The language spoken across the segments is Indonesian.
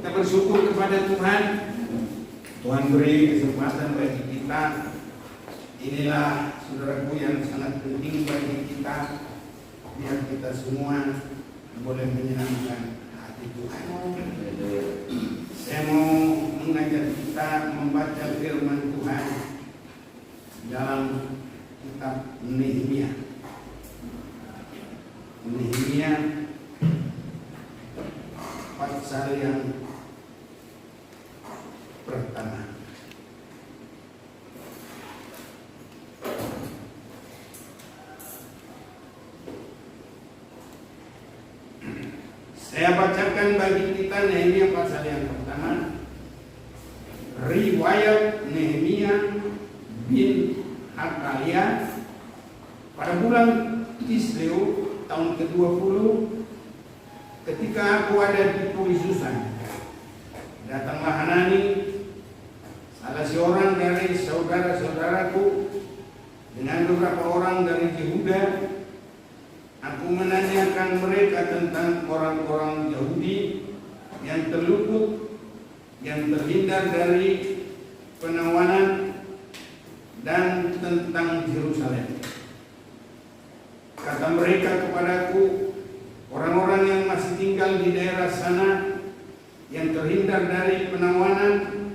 Kita bersyukur kepada Tuhan. Tuhan beri kesempatan bagi kita. Inilah saudaraku yang sangat penting bagi kita, biar kita semua boleh menyenangkan hati Tuhan. Saya mau mengajak kita membaca firman Tuhan dalam kitab Nehemia. Nehemia pasal yang pertama. Saya bacakan bagi kita Nehemia pasal yang pertama. Riwayat Nehemia bin Hakalia pada bulan Kisleu tahun ke-20, ketika aku ada di Susan, datanglah Hanani, salah seorang dari saudara-saudaraku, dengan beberapa orang dari Yehuda. Aku menanyakan mereka tentang orang-orang Yahudi yang terluput, yang terhindar dari penawanan, dan tentang Yerusalem. Kata mereka kepadaku, orang-orang yang masih tinggal di daerah sana, yang terhindar dari penawanan,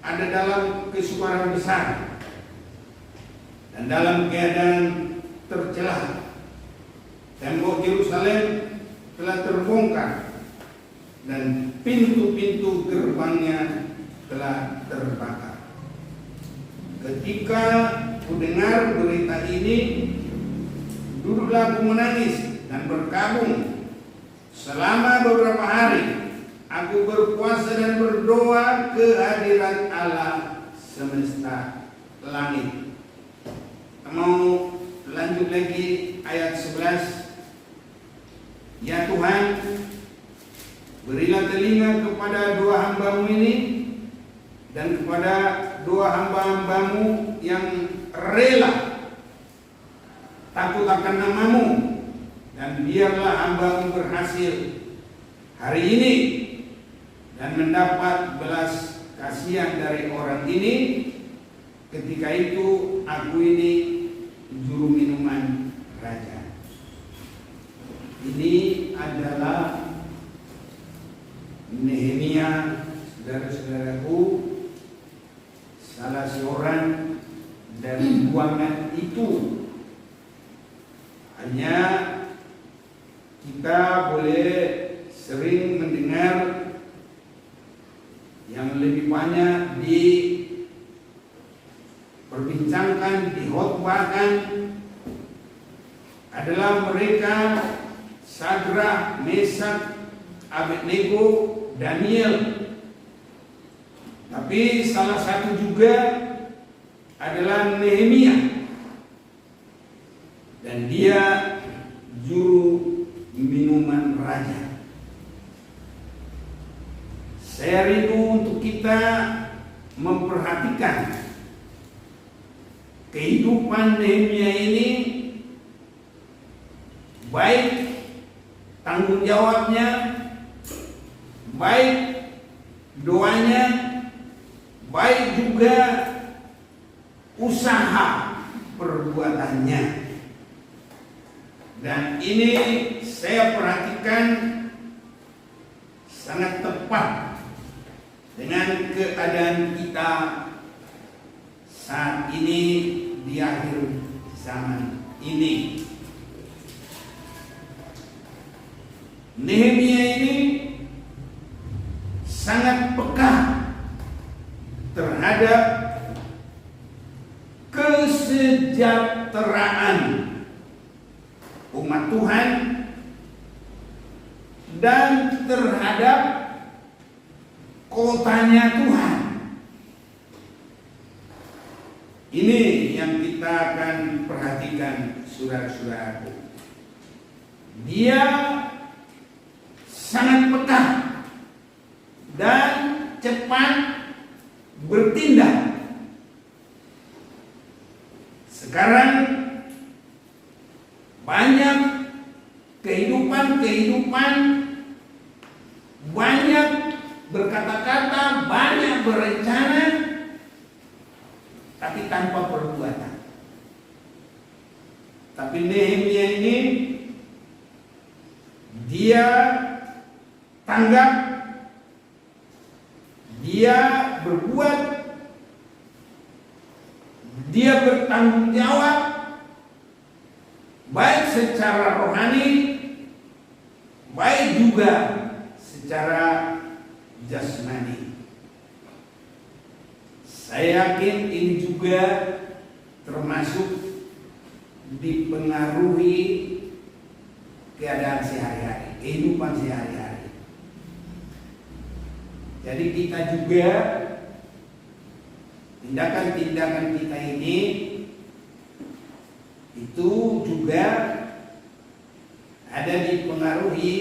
ada dalam kesukaran besar dan dalam keadaan tercelah. Tembok Yerusalem telah terbongkar dan pintu-pintu gerbangnya telah terbakar. Ketika ku dengar berita ini, duduklah aku menangis dan berkabung selama beberapa hari. Aku berpuasa dan berdoa kehadiran Allah semesta langit. Mau lanjut lagi ayat 11. Ya Tuhan, berilah telinga kepada dua hamba-Mu ini dan kepada dua hamba-hamba-Mu yang rela takut akan nama-Mu, dan biarlah hamba-Mu berhasil hari ini dan mendapat belas kasihan dari orang ini. Ketika itu aku ini juru minuman raja. Ini adalah Nehemia, saudara-saudaraku, salah seorang dari ruangan itu. Hanya kita boleh sering mendengar yang lebih banyak diperbincangkan, dihotbahkan adalah mereka Sadrak, Mesak, Abednego, Daniel. Tapi salah satu juga adalah Nehemia, dan dia juru minuman raja. Saya rindu untuk kita memperhatikan kehidupan Nehemia ini, baik tanggung jawabnya, baik doanya, baik juga usaha perbuatannya. Dan ini saya perhatikan sangat tepat dengan keadaan kita saat ini di akhir zaman ini. Nehemia ini sangat peka terhadap kesejahteraan umat Tuhan dan terhadap kotanya Tuhan. Ini yang kita akan perhatikan, saudara-saudaraku. Dia sangat peka dan cepat bertindak. Sekarang banyak kehidupan, banyak berkata-kata, banyak berencana, tapi tanpa perbuatan. Tapi Nehemia ini dia tanggap, dia berbuat, dia bertanggung jawab, baik secara rohani, baik juga secara jasmani. Saya yakin ini juga termasuk dipengaruhi keadaan sehari-hari, kehidupan sehari-hari. Jadi kita juga, tindakan-tindakan kita ini itu juga ada dipengaruhi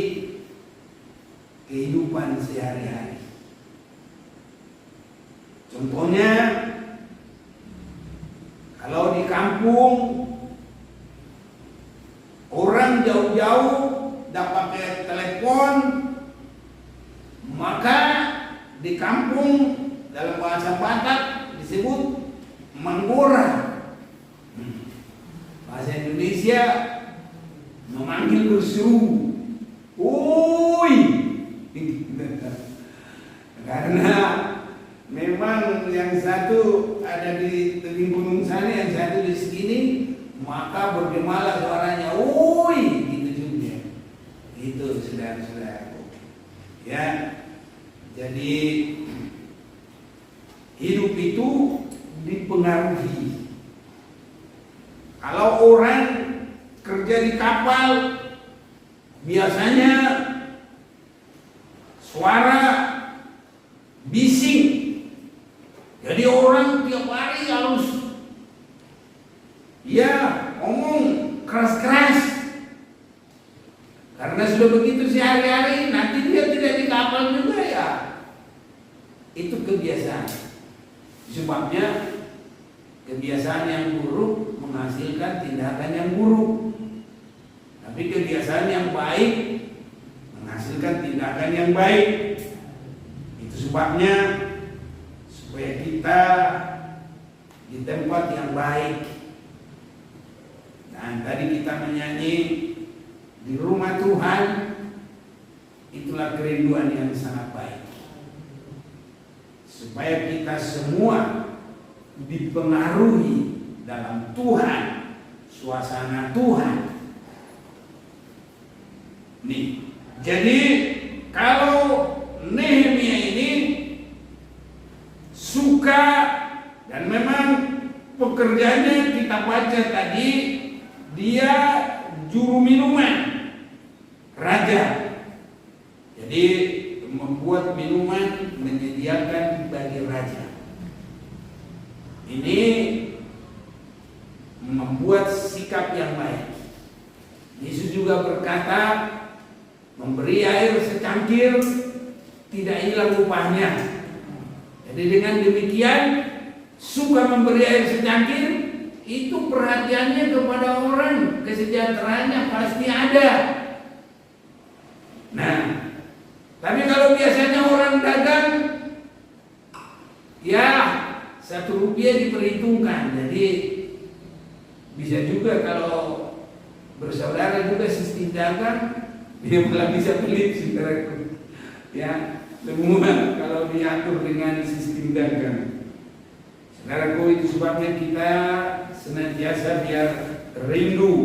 kehidupan sehari-hari. Contohnya, kalau di kampung orang jauh-jauh tidak pakai telepon, maka di kampung dalam bahasa Batak disebut manggora. Bahasa Indonesia memanggil berseru, "Woi!" Karena memang yang satu ada di tebing gunung sana, yang satu di sini, maka bergemalah suaranya, "Woi!" gitu juga. Itu saudara-saudaraku. Ya, jadi hidup itu dipengaruhi. Kalau orang kerja di kapal, biasanya suara bising. Jadi orang tiap hari harus ngomong keras-keras. Karena sudah begitu sehari-hari, nanti dia tidak di kapal juga ya. Itu kebiasaan. Sebabnya kebiasaan yang buruk menghasilkan tindakan yang buruk. Tapi kebiasaan yang baik menghasilkan tindakan yang baik. Itu sebabnya supaya kita di tempat yang baik. Dan tadi kita menyanyi di rumah Tuhan, itulah kerinduan yang sangat baik. Supaya kita semua dipengaruhi dalam Tuhan, suasana Tuhan. Nih, jadi kalau Nehemia ini suka, dan memang pekerjaannya kita baca tadi, dia juru minuman raja. Jadi membuat minuman, menyediakan bagi raja. Ini membuat sikap yang baik. Yesus juga berkata, memberi air secangkir tidak hilang upahnya. Jadi dengan demikian, suka memberi air secangkir, itu perhatiannya kepada orang, kesejahteraannya pasti ada. Nah, tapi kalau biasanya orang dagang, ya Rp1 diperhitungkan. Jadi bisa juga kalau bersaudara juga sistem dagang, dia malah bisa pelit, saudaraku. Ya, semua kalau diatur dengan sistem dagang. Saudaraku, itu sebabnya kita senantiasa biar rindu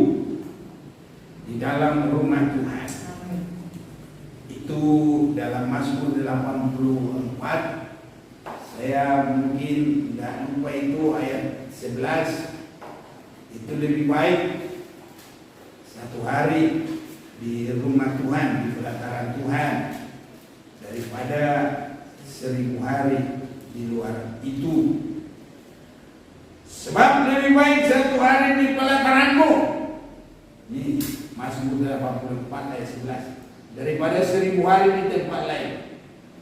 di dalam rumah Tuhan. Itu dalam Mazmur 84. Saya mungkin tidak lupa itu ayat 11. Itu lebih baik satu hari di rumah Tuhan, di pelataran Tuhan, daripada 1000 hari di luar itu. Sebab lebih baik satu hari di pelataranmu, ini Mazmur 84 ayat 11, daripada 1000 hari di tempat lain.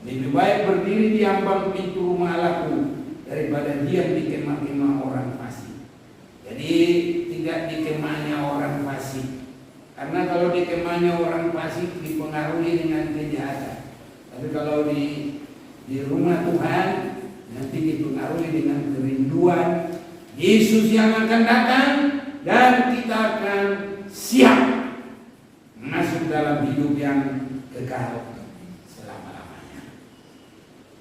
Lebih baik berdiri di ambang pintu rumah Allahku daripada diam di kemah-kemah orang fasik. Jadi tidak di kemahnya orang fasik. Karena kalau di kemahnya orang fasik dipengaruhi dengan kejahatan. Tapi kalau di di rumah Tuhan nanti dipengaruhi dengan kerinduan Yesus yang akan datang, dan kita akan siap masuk dalam hidup yang kekal selama-lamanya.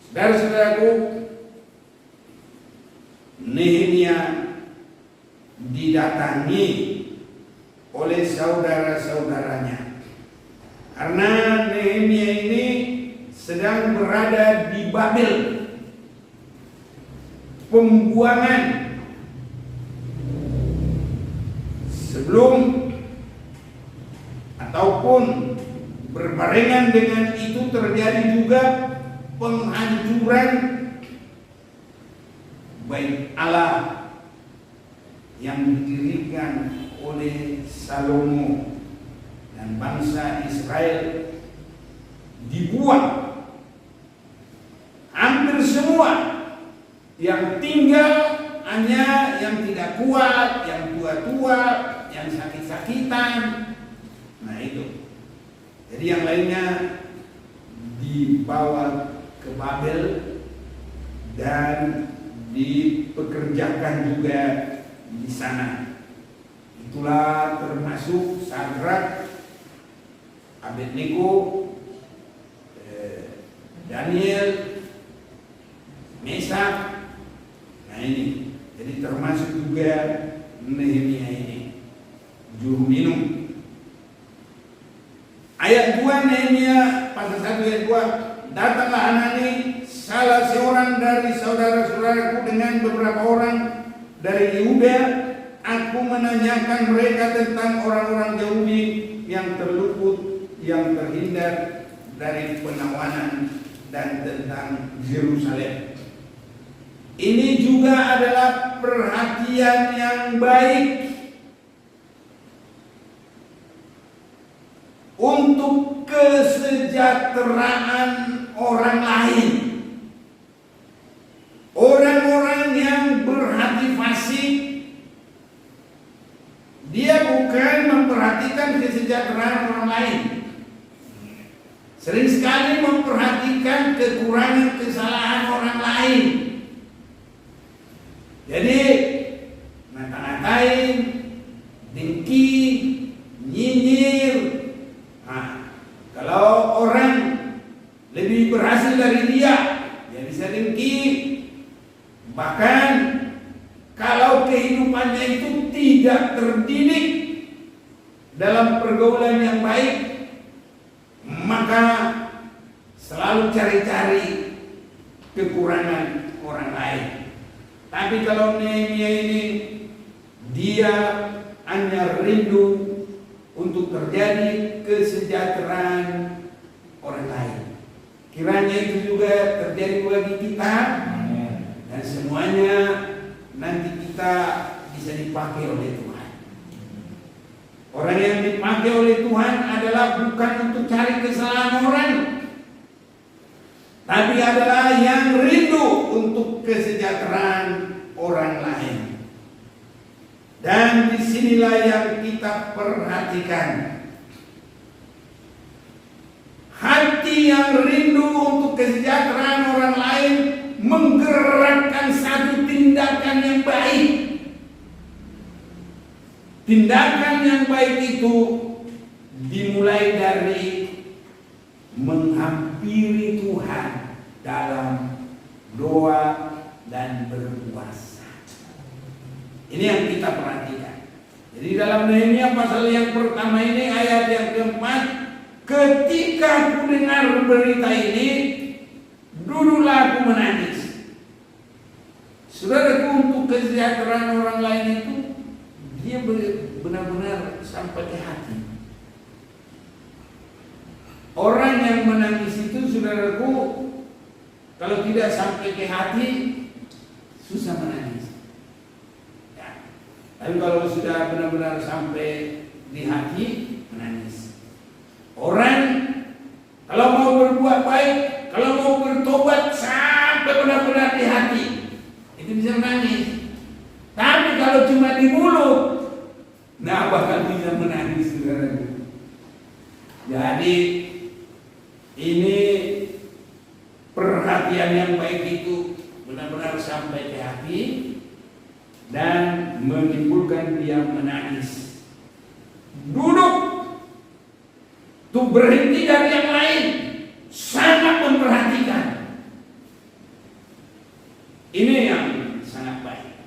Saudara-saudaraku, Nehemia didatangi oleh saudara-saudaranya karena Nehemia ini sedang berada di Babel, pembuangan. Sebelum ataupun berbarengan dengan itu terjadi juga penghancuran bait Allah yang didirikan oleh Salomo, dan bangsa Israel dibuang. Hampir semua yang tinggal hanya yang tidak kuat, yang tua-tua, yang sakit-sakitan. Nah itu. Jadi yang lainnya dibawa ke Babel dan dipekerjakan juga di sana. Itulah termasuk Sadrak, Abednego, Daniel, Mesak. Nah ini, jadi termasuk juga Nehemia ini, juru minum. Ayat 2 Nehemia pasal 1 ayat 2, datanglah Hanani, salah seorang dari saudara-saudaraku dengan beberapa orang dari Yehuda. Aku menanyakan mereka tentang orang-orang Yahudi yang terluput, yang terhindar dari penawanan, dan tentang Yerusalem. Ini juga adalah perhatian yang baik untuk kesejahteraan orang lain. Orang-orang yang berhati fasik, dia bukan memperhatikan kesejahteraan orang lain. Sering sekali memperhatikan kekurangan, kesalahan orang lain. Jadi ngata-ngatain, dengki, nyinyir. Nah, kalau orang lebih berhasil dari dia bisa dengki. Bahkan kalau kehidupannya itu tidak terdidik dalam pergaulan yang baik, maka selalu cari-cari kekurangan orang lain. Tapi kalau Nehemia ini, dia hanya rindu untuk terjadi kesejahteraan orang lain. Kiranya itu juga terjadi bagi kita, dan semuanya nanti kita bisa dipakai oleh Tuhan. Orang yang dipakai oleh Tuhan adalah bukan untuk cari kesalahan orang, tapi adalah yang rindu untuk kesejahteraan orang lain. Dan disinilah yang kita perhatikan. Hati yang rindu untuk kesejahteraan orang lain menggerakkan satu tindakan yang baik. Tindakan yang baik itu dimulai dari menghampiri Tuhan dalam doa dan berpuasa. Ini yang kita perhatikan. Jadi dalam Nehemia pasal yang pertama ini ayat yang keempat, ketika aku dengar berita ini, dululah aku menangis. Saudaraku, untuk kesejahteraan orang lain itu dia benar-benar sampai ke hati. Orang yang menangis itu, saudaraku, kalau tidak sampai ke hati, susah menangis. Ya. Tapi kalau sudah benar-benar sampai di hati, menangis. Orang kalau mau berbuat baik, kalau mau bertobat sampai benar-benar di hati, itu bisa menangis. Tapi kalau cuma di mulut, nah bakal bisa menangis, saudaraku. Jadi ini perhatian yang baik itu benar-benar sampai ke hati dan menimbulkan dia menangis. Duduk, tuh berhenti dari yang lain, sangat memperhatikan. Ini yang sangat baik.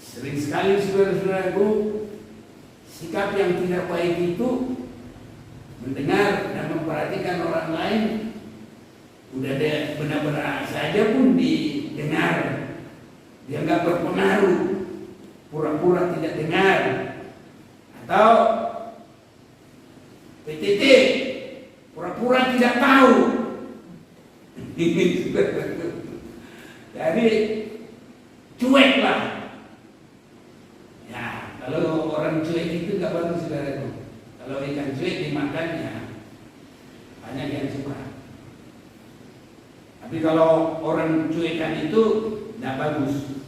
Sering sekali saudara-saudaraku, sikap yang tidak baik itu mendengar dan memperhatikan orang lain, udah deh benar-benar saja pun didengar, dia nggak berpengaruh, pura-pura tidak dengar, atau PTT, pura-pura tidak tahu. Jadi cueklah. Ya, kalau orang cuek itu nggak bagus saudaraku. Kalau ikan cuek dimakannya banyak yang suka. Tapi kalau orang cuekan itu tidak bagus.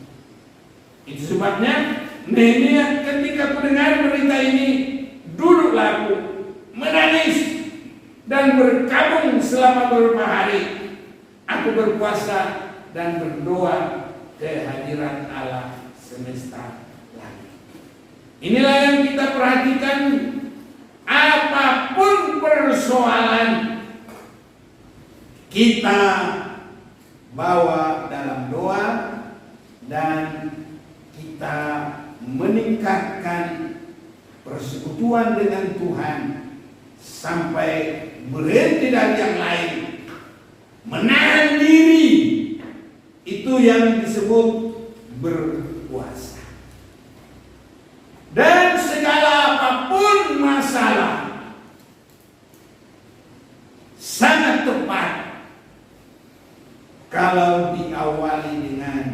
Itu sebabnya Nehemia ketika mendengar berita ini, duduklah aku, menangis dan berkabung selama beberapa hari. Aku berpuasa dan berdoa kehadiran Allah semesta langit. Inilah yang kita perhatikan. Apapun persoalan, kita bawa dalam doa dan kita meningkatkan persekutuan dengan Tuhan sampai berhenti dari yang lain, menahan diri. Itu yang disebut berpuasa. Dan segala apapun masalah sangat tepat kalau diawali dengan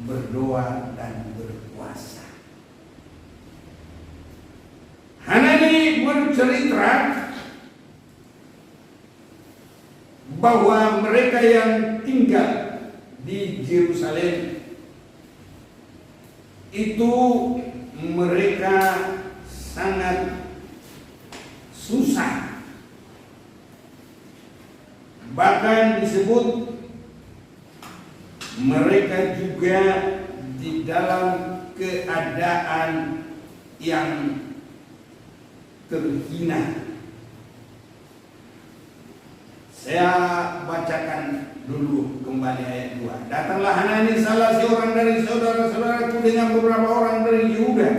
berdoa dan berpuasa. Hanani bercerita bahwa mereka yang tinggal di Yerusalem itu mereka sangat susah. Bahkan disebut mereka juga di dalam keadaan yang terhina. Saya bacakan dulu kembali ayat 2. Datanglah Hanani salah seorang dari saudara-saudaraku dengan beberapa orang dari Yehuda.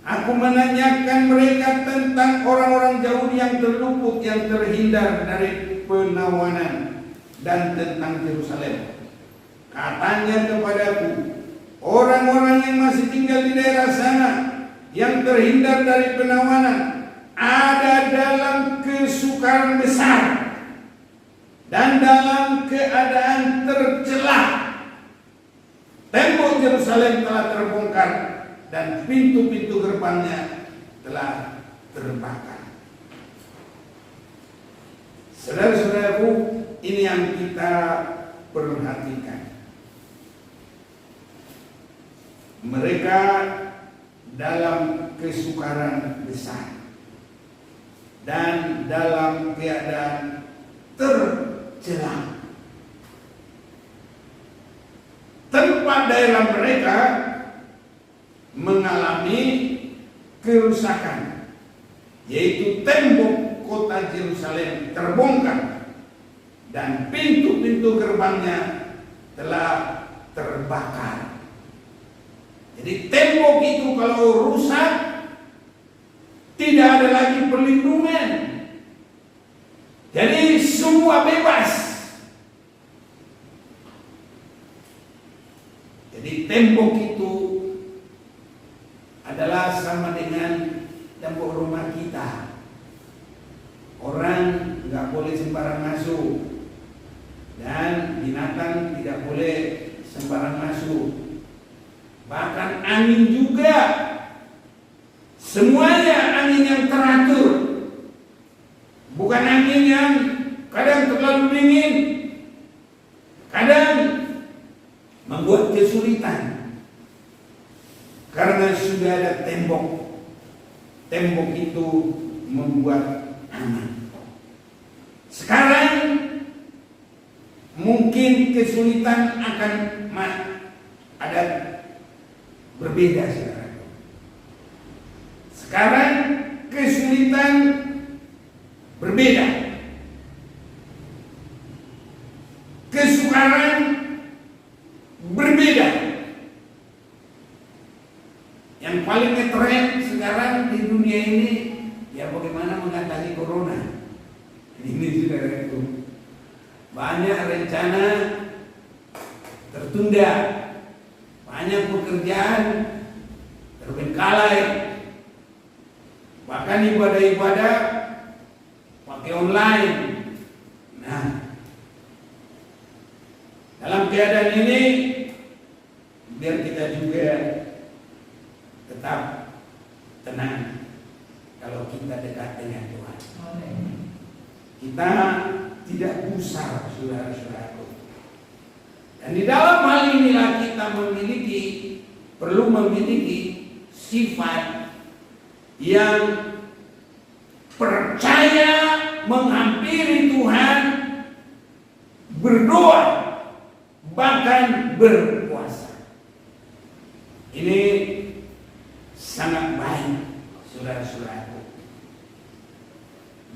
Aku menanyakan mereka tentang orang-orang Yahudi yang terluput, yang terhindar dari penawanan, dan tentang Yerusalem. Katanya kepadaku, orang-orang yang masih tinggal di daerah sana, yang terhindar dari penawanan, ada dalam kesukaran besar dan dalam keadaan tercelah. Tembok Yerusalem telah terbongkar dan pintu-pintu gerbangnya telah terbakar. Saudara-saudaraku, ini yang kita perhatikan. Mereka dalam kesukaran besar dan dalam keadaan tercelah. Tempat daerah mereka mengalami kerusakan, yaitu tembok kota Yerusalem terbongkar dan pintu-pintu gerbangnya telah terbakar. Jadi tembok itu kalau rusak, tidak ada lagi perlindungan. Jadi semua bebas. Jadi tembok itu adalah sama dengan tembok rumah kita. Orang nggak boleh sembarang masuk dan binatang tidak boleh sembarang masuk. Bahkan angin juga, semuanya angin yang teratur, bukan angin yang kadang terlalu dingin, kadang membuat kesulitan. Karena sudah ada tembok, tembok itu membuat aman. mungkin kesulitan akan ada berbeda, saudara. Sekarang kesulitan berbeda, kesukaran berbeda. Yang paling ngetren sekarang di dunia ini ya bagaimana mengatasi corona. Ini saudara itu banyak rencana tertunda, banyak pekerjaan terbengkalai, bahkan ibadah-ibadah pakai online. Nah, dalam keadaan ini biar kita juga tetap tenang kalau kita dekat dengan Tuhan. Kita tidak gusar, saudara-saudaraku. Dan di dalam hal inilah kita perlu memiliki sifat yang percaya menghampiri Tuhan, berdoa, bahkan berpuasa. Ini sangat baik, saudara-saudaraku.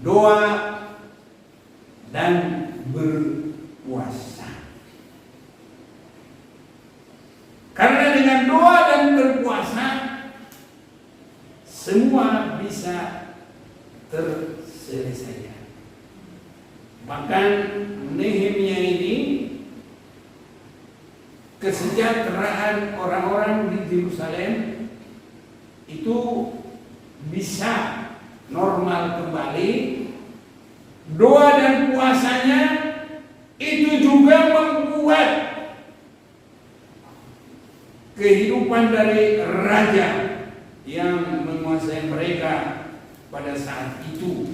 Doa dan berpuasa. Karena dengan doa dan berpuasa semua bisa terselesaikan. Bahkan Nehemia ini, kesejahteraan orang-orang di Yerusalem itu bisa normal kembali. Doa dan puasanya itu juga membuat kehidupan dari raja yang menguasai mereka pada saat itu.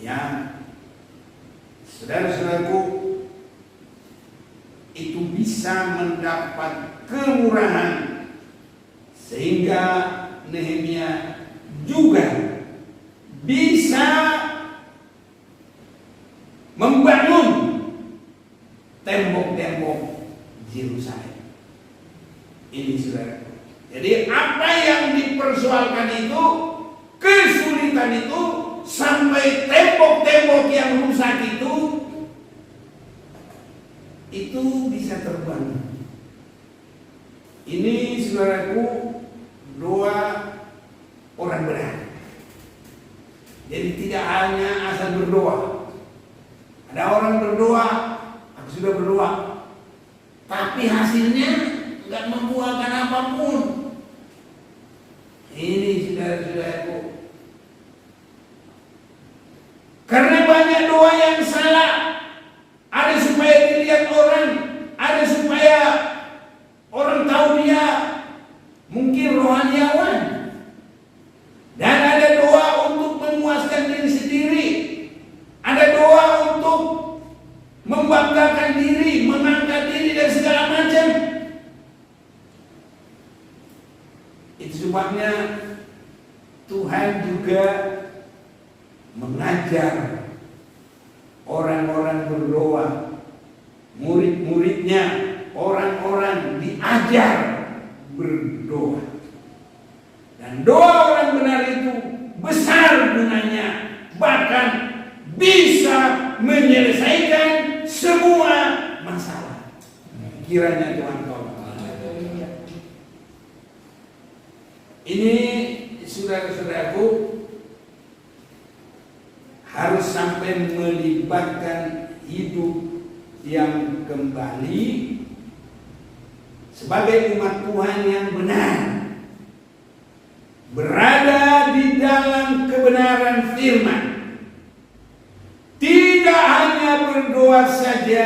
Ya, saudara-saudaraku, itu bisa mendapat kemurahan sehingga Nehemia juga bisa membangun tembok-tembok Yerusalem. Ini saudara. Jadi apa yang dipersoalkan itu, kesulitan itu, sampai tembok-tembok yang rusak itu bisa terbangun. Ini saudaraku doa orang benar. Jadi tidak hanya asal berdoa. Ada orang berdoa, aku sudah berdoa, tapi hasilnya nggak membuahkan apapun. Ini saudara-saudaraku. Karena banyak doa yang salah. Ada supaya dilihat orang, ada supaya orang tahu dia mungkin rohaniawan. Dan ada doa untuk memuaskan diri sendiri. Ada doa untuk membanggakan diri, mengangkat diri dan segala macam. Itu sebabnya Tuhan juga mengajar orang-orang berdoa, murid-muridnya, orang-orang diajar berdoa. Dan doa orang benar itu besar gunanya, bahkan bisa menyelesaikan semua masalah. Kiranya Tuhan tolong. Ini saudara-saudaraku harus sampai melibatkan hidup yang kembali sebagai umat Tuhan yang benar, berada di dalam kebenaran firman. Tidak hanya berdoa saja,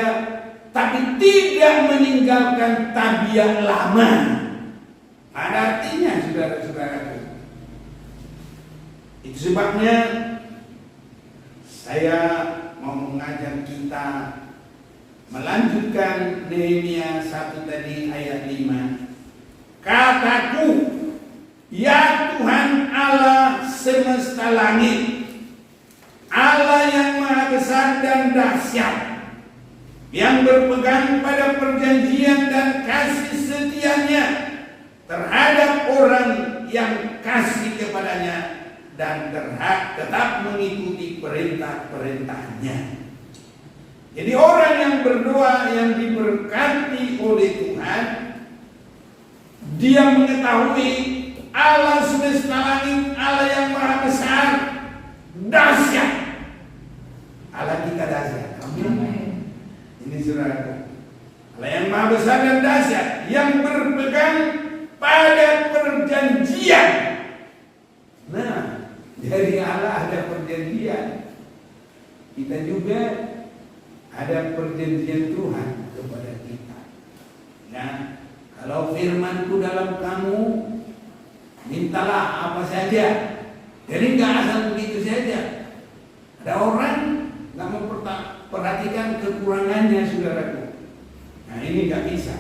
tapi tidak meninggalkan tabiat lama. Ada artinya saudara-saudaraku. Itu sebabnya saya mau mengajak kita melanjutkan Nehemia 1 tadi ayat 5. Kataku, ya Tuhan Allah semesta langit, Allah yang maha besar dan dan dahsyat, yang berpegang pada perjanjian dan kasih setianya terhadap orang yang kasih kepadanya dan tetap mengikuti perintah-perintahnya. Jadi orang yang berdoa yang diberkati oleh Tuhan, dia mengetahui Allah semesta langit, Allah yang maha besar, dahsyat. Allah kita dahsyat. Amin. Ini saudaraku, Allah yang maha besar dan dahsyat, yang berpegang pada perjanjian. Nah, dari Allah ada perjanjian. Kita juga ada perjanjian Tuhan kepada kita. Nah, kalau firman-Ku dalam kamu, mintalah apa saja. Jadi nggak asal begitu saja. Ada orang nggak memperhatikan kekurangannya, saudaraku. Nah, ini nggak bisa.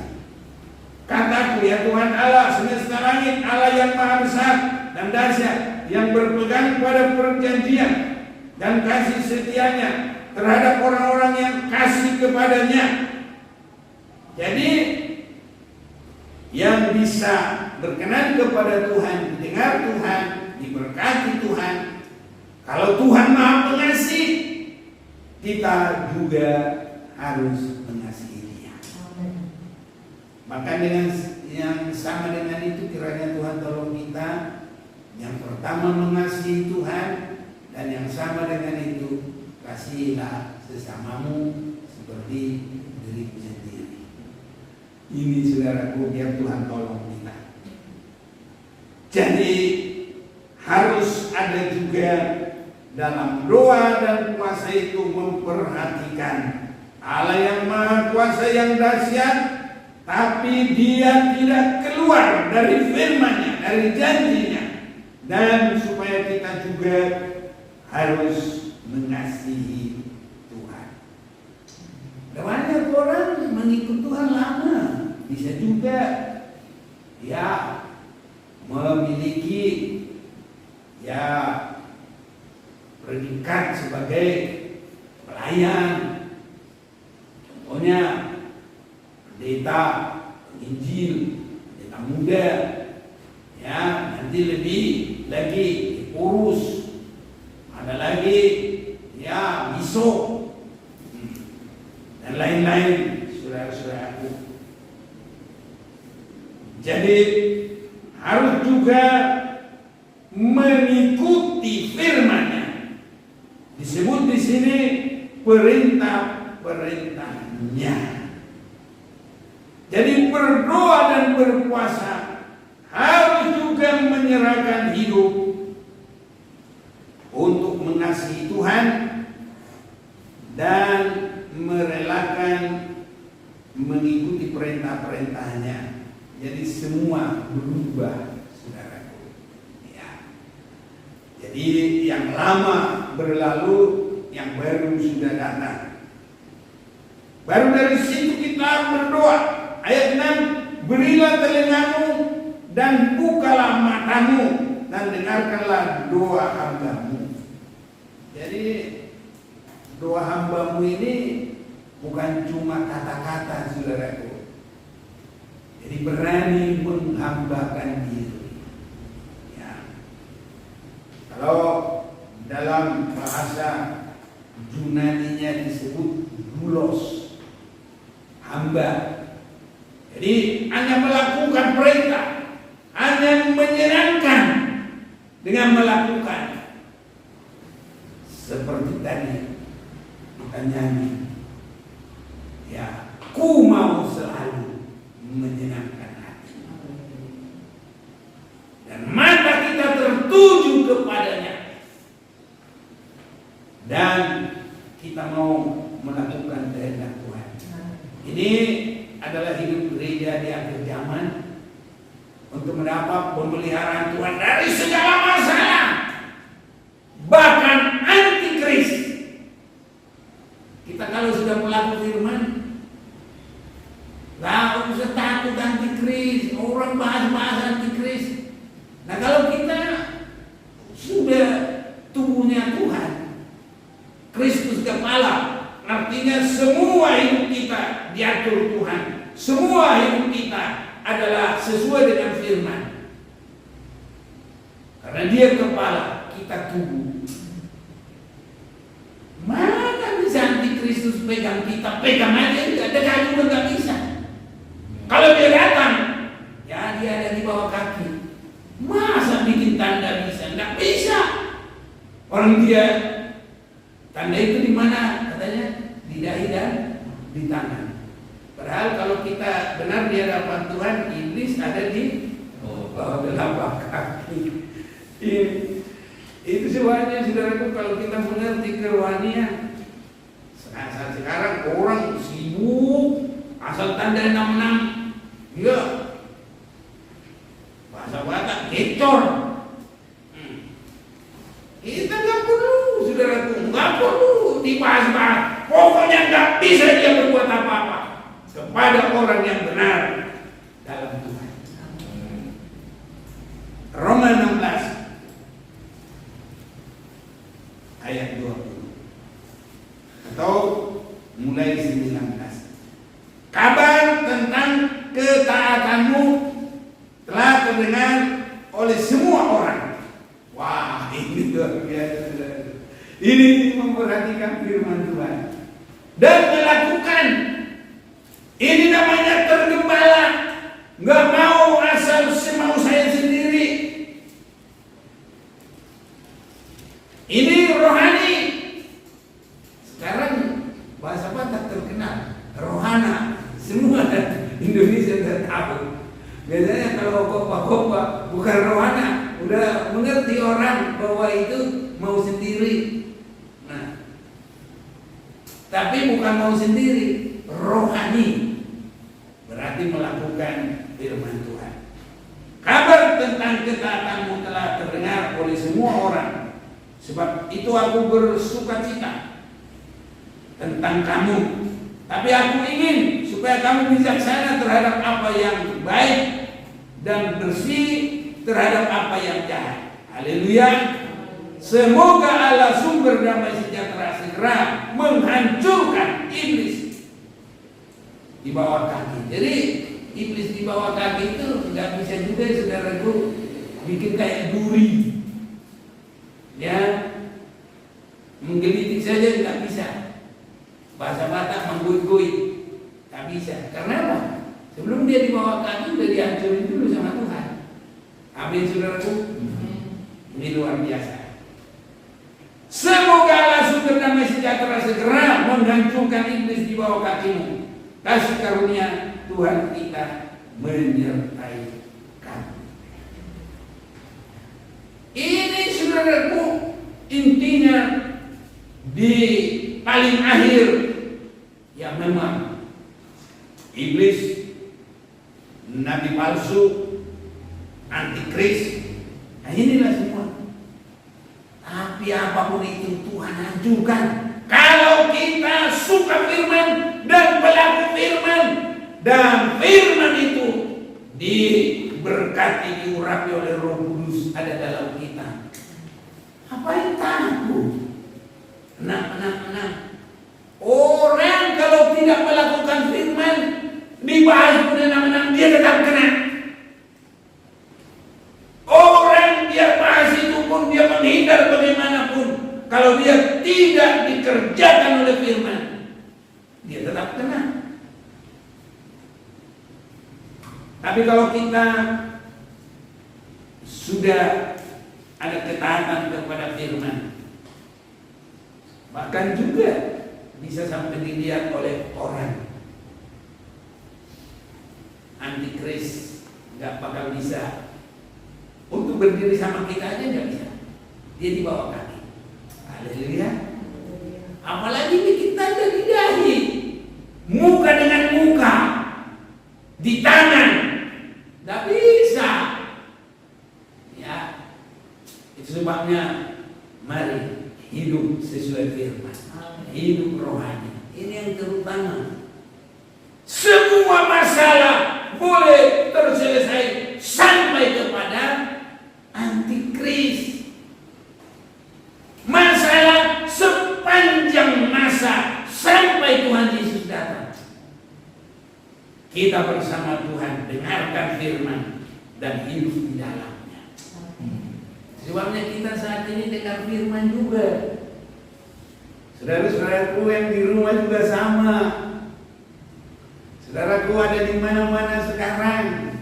Kataku, ya Tuhan Allah semesta langit, Allah yang maha besar dan dahsyat, yang berpegang pada perjanjian dan kasih setianya terhadap orang-orang yang kasih kepadanya. Jadi yang bisa berkenan kepada Tuhan, didengar Tuhan, diberkati Tuhan, kalau Tuhan maha pengasih, kita juga harus mengasihi Dia. Maka dengan yang sama dengan itu, kiranya Tuhan tolong kita, yang pertama mengasihi Tuhan, dan yang sama dengan itu, kasihilah sesamamu seperti dirimu sendiri. Ini saudaraku, biar Tuhan tolong kita. Jadi harus ada juga dalam doa dan puasa itu memperhatikan Allah yang maha kuasa yang dahsyat, tapi Dia tidak keluar dari firman-Nya, dari janjinya, dan supaya kita juga harus mengasihi Tuhan. Banyak orang mengikut Tuhan lama, bisa juga ya memiliki ya predikat sebagai pelayan. Contohnya pendeta, penginjil, pendeta muda, ya nanti lebih lagi urus, ada lagi ya besok dan lain-lain, saudara-saudaraku. Jadi harus juga mengikuti firman-Nya. Disebut di sini perintah-perintahnya. Jadi berdoa dan berpuasa harus juga menyerahkan hidup untuk mengasihi Tuhan dan merelakan mengikuti perintah-perintahnya. Jadi semua berubah, saudaraku. Ya. Jadi yang lama berlalu, yang baru sudah datang. Baru dari situ kita berdoa. Ayat 6, berilah telingamu dan bukalah matamu dan dengarkanlah doa hambamu. Jadi doa hambamu ini bukan cuma kata-kata, saudaraku. Jadi berani menghambakan diri. Ya. Kalau dalam bahasa Yunani-nya disebut doulos, hamba. Jadi hanya melakukan perintah, hanya menyenangkan dengan melakukan. Seperti tadi kita nyanyi, ya, ku mau selalu menyenangkan hati, dan mata kita tertuju kepadanya, dan kita mau melakukan kehendak Tuhan. Ini adalah hidup gereja di akhir zaman untuk mendapat pemeliharaan Tuhan dari segala masalah, bahkan antikris. Kita kalau sudah melakukan firman, nggak usah takut antikris. Orang bahas-bahas antikris. Nah, kalau kita sudah tubuhnya Tuhan, Kristus kepala, artinya semua hidup kita diatur Tuhan. Semua hidup kita adalah sesuai dengan firman. Karena Dia kepala, kita tubuh. Mana bisa antikristus pegang kita? Pegang aja, ada juga nggak bisa. Kalau dia datang, ya dia ada di bawah kaki. Masa bikin tanda bisa? Nggak bisa. Orang dia tanda itu di mana? Katanya di dahi dan di tangan. Padahal kalau kita benar di hadapan Tuhan, iblis ada di bawah telapak kaki. Itu sebabnya saudaraku, kalau kita mengerti kerohanian, saat sekarang orang sibuk asal tanda 66, ya bahasa Batak gecor. Kita nggak perlu, saudaraku, nggak perlu dibahas-bahas. Pokoknya nggak bisa dia berbuat apa-apa kepada orang yang benar dalam Tuhan. Roma 16 ayat 20 atau mulai 19. Kabar tentang ketaatanmu telah terdengar oleh semua orang. Wah, ini luar biasa. Ini memperhatikan firman Tuhan dan melakukan. Ini namanya tergembala. Nggak mau asal semau saya sendiri. Ini rohani. Sekarang bahasa Batak terkenal, rohana. Semua Indonesia sudah tahu. Biasanya kalau kopa-kopa bukan rohana, udah mengerti orang bahwa itu mau sendiri. Nah, tapi bukan mau sendiri, rohani. Berarti melakukan firman Tuhan. Kabar tentang ketaatanmu telah terdengar oleh semua orang. Sebab itu aku bersukacita tentang kamu. Tapi aku ingin supaya kamu bijaksana terhadap apa yang baik dan bersih terhadap apa yang jahat. Haleluya. Semoga Allah sumber damai sejahtera segera menghancurkan iblis di bawah kaki. Jadi iblis di bawah kaki itu nggak bisa juga, saudaraku, bikin kayak duri. Ya, menggelitik saja nggak bisa. Bahasa Batak mengguit-guit, nggak bisa. Karena apa? Sebelum dia di bawah kaki udah dihancurin dulu sama Tuhan. Amin, saudaraku. Ini luar biasa. Semoga Allah sumber damai sejahtera segera menghancurkan iblis di bawah kakimu. Kasih karunia Tuhan kita menyertai kamu. Ini saudaraku intinya di paling akhir, ya memang iblis, nabi palsu, antikris. Nah inilah semua. Tapi apapun itu Tuhan hancurkan. Kalau kita suka firman dan pelaku firman, dan firman itu diberkati, diurapi oleh Roh Kudus ada dalam kita. Apa yang takut? Tenang. Orang kalau tidak melakukan firman, dibahas pun menang, dia tetap kena. Orang dia bahas itu pun dia menghindar bagaimanapun. Kalau dia tidak dikerjakan oleh firman, dia tetap kena. Tapi kalau kita sudah ada ketaatan kepada firman, bahkan juga bisa sampai dilihat oleh orang. Antikris nggak bakal bisa untuk berdiri sama kita aja, nggak bisa. Dia di bawah kaki. Haleluya. Apalagi bikin tanda di dahi, muka dengan muka, di tangan, nggak bisa. Ya, itu sebabnya mari hidup sesuai firman, hidup rohani. Ini yang terutama. Semua masalah boleh terselesai sampai kepada antikris. Masalah sepanjang masa kita bersama Tuhan, dengarkan firman dan hidup di dalamnya. Sebabnya kita saat ini dengar firman juga. Saudara-saudaraku yang di rumah juga sama. Saudaraku ada di mana-mana sekarang.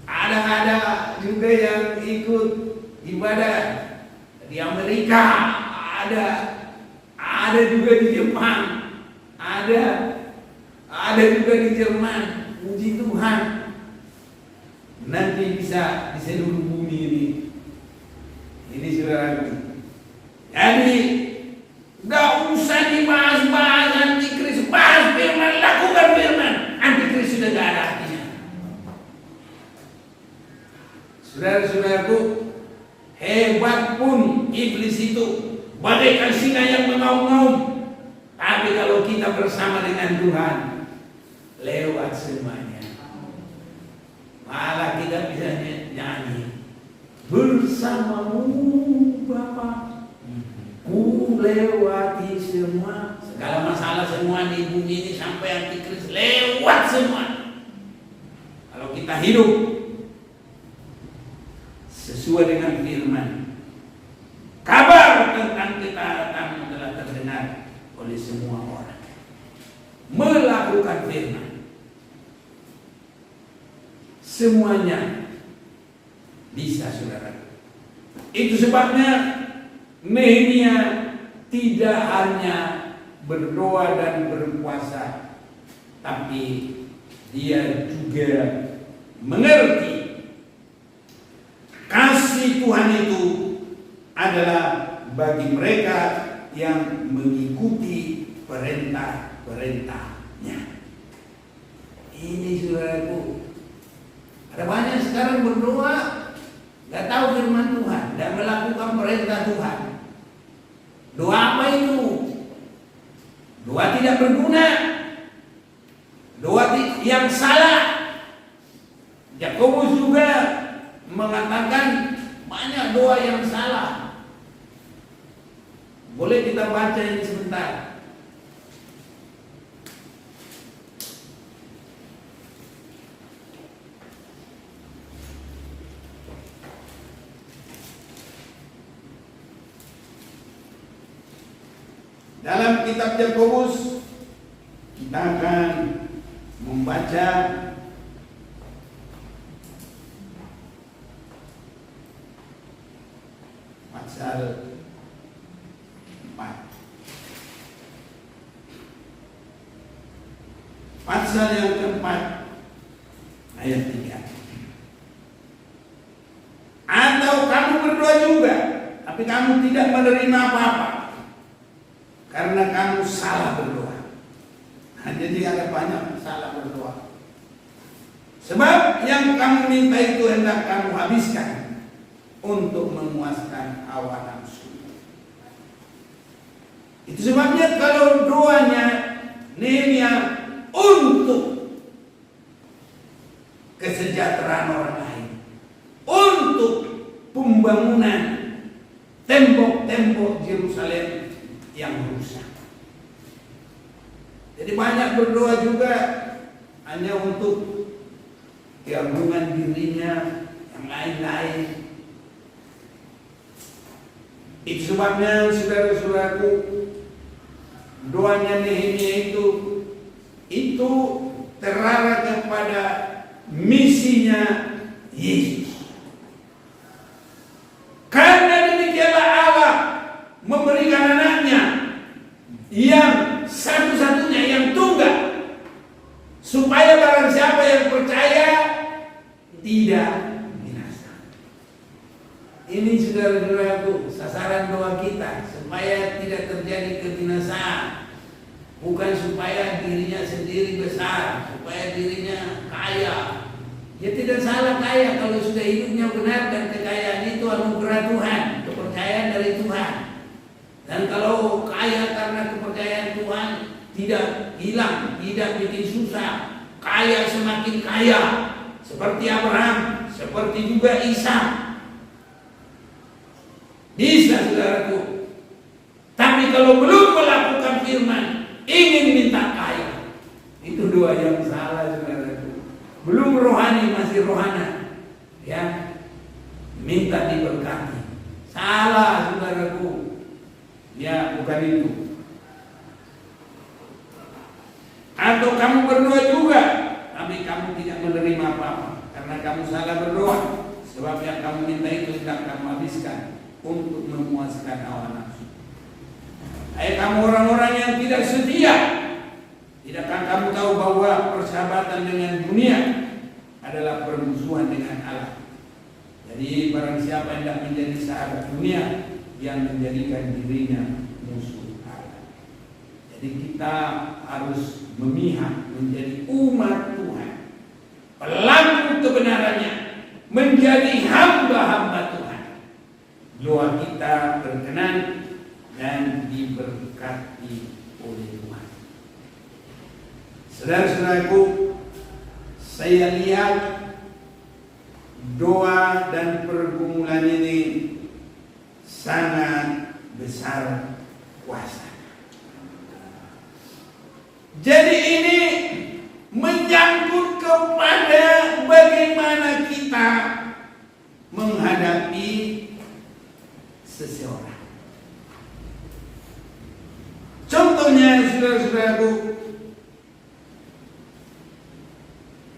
Ada juga yang ikut ibadah di Amerika, ada juga di Jepang, ada juga di Jerman. Puji Tuhan. Nanti bisa di seluruh bumi ini. Ini saudaraku. Jadi gak usah dibahas-bahas antikris, bahas firman, lakukan firman. Antikris sudah gak ada artinya. Saudara-saudaraku, hebat pun iblis itu, bagaikan singa yang mengaum-ngaum. Tapi kalau kita bersama dengan Tuhan, lewat semuanya. Malah kita bisa nyanyi, bersamamu Bapa, ku lewati semua. Segala masalah semua di bumi ini sampai antikris lewat semua. Kalau kita hidup sesuai dengan firman, kabar tentang kita telah terdengar oleh semua orang. Melakukan firman, semuanya bisa, saudara. Itu sebabnya Nehemia tidak hanya berdoa dan berpuasa, tapi dia juga mengerti kasih Tuhan itu adalah bagi mereka yang mengikuti perintah-perintahnya. Ini saudaraku, ada banyak sekarang berdoa gak tahu firman Tuhan dan melakukan perintah Tuhan. Doa apa itu? Doa tidak berguna, doa yang salah. Yakobus juga mengatakan banyak doa yang salah. Boleh kita baca ini sebentar. Dalam kitab Yakobus kita akan membaca pasal 4. Pasal yang keempat ayat 3. Atau kamu berdoa juga, tapi kamu tidak menerima apa-apa karena kamu salah berdoa. Jadi ada banyak salah berdoa. Sebab yang kamu minta itu hendak kamu habiskan untuk memuaskan hawa nafsu. Itu sebabnya kalau doanya Nehemia untuk kesejahteraan orang lain, untuk pembangunan tembok-tembok Yerusalem yang rusak. Jadi banyak berdoa juga hanya untuk keagungan dirinya, yang lain-lain. Itu sebabnya saudara-saudaraku, doanya Nehemia itu terarah kepada misinya Yesus. Karena demikianlah Allah memberikan anaknya yang satu-satunya, yang tunggal, supaya barang siapa yang percaya tidak binasa. Ini saudara-saudaraku, sasaran doa kita, supaya tidak terjadi kebinasaan. Bukan supaya dirinya sendiri besar, supaya dirinya kaya. Ya tidak salah kaya kalau sudah hidupnya benar, dan kekayaan itu anugerah Tuhan, kepercayaan dari Tuhan. Dan kalau kaya karena kepercayaan Tuhan, tidak hilang, tidak bikin susah. Kaya semakin kaya, seperti Abraham, seperti juga Ishak. Bisa, saudaraku. Tapi kalau belum melakukan firman, ingin minta kaya, itu doa yang salah, saudara. belum rohani, masih rohana, ya, minta diberkati. Salah, saudaraku. Ya, bukan itu. Atau kamu berdoa juga, tapi kamu tidak menerima apa-apa karena kamu salah berdoa. Sebab yang kamu minta itu tidak kamu habiskan untuk memuaskan hawa nafsu. Hai kamu orang-orang yang tidak setia, tidakkah kamu tahu bahwa persahabatan dengan dunia adalah permusuhan dengan Allah? Jadi barang siapa yang tidak menjadi sahabat dunia, yang menjadikan dirinya musuh Allah. Jadi kita harus memihak menjadi umat Tuhan, pelaku kebenarannya, menjadi hamba-hamba Tuhan. Doa kita berkenan dan diberkati oleh Tuhan. Saudara-saudaraku, saya lihat doa dan pergumulan ini sangat besar kuasa. Jadi ini menyangkut kepada bagaimana kita menghadapi seseorang. Contohnya, saudara-saudaraku,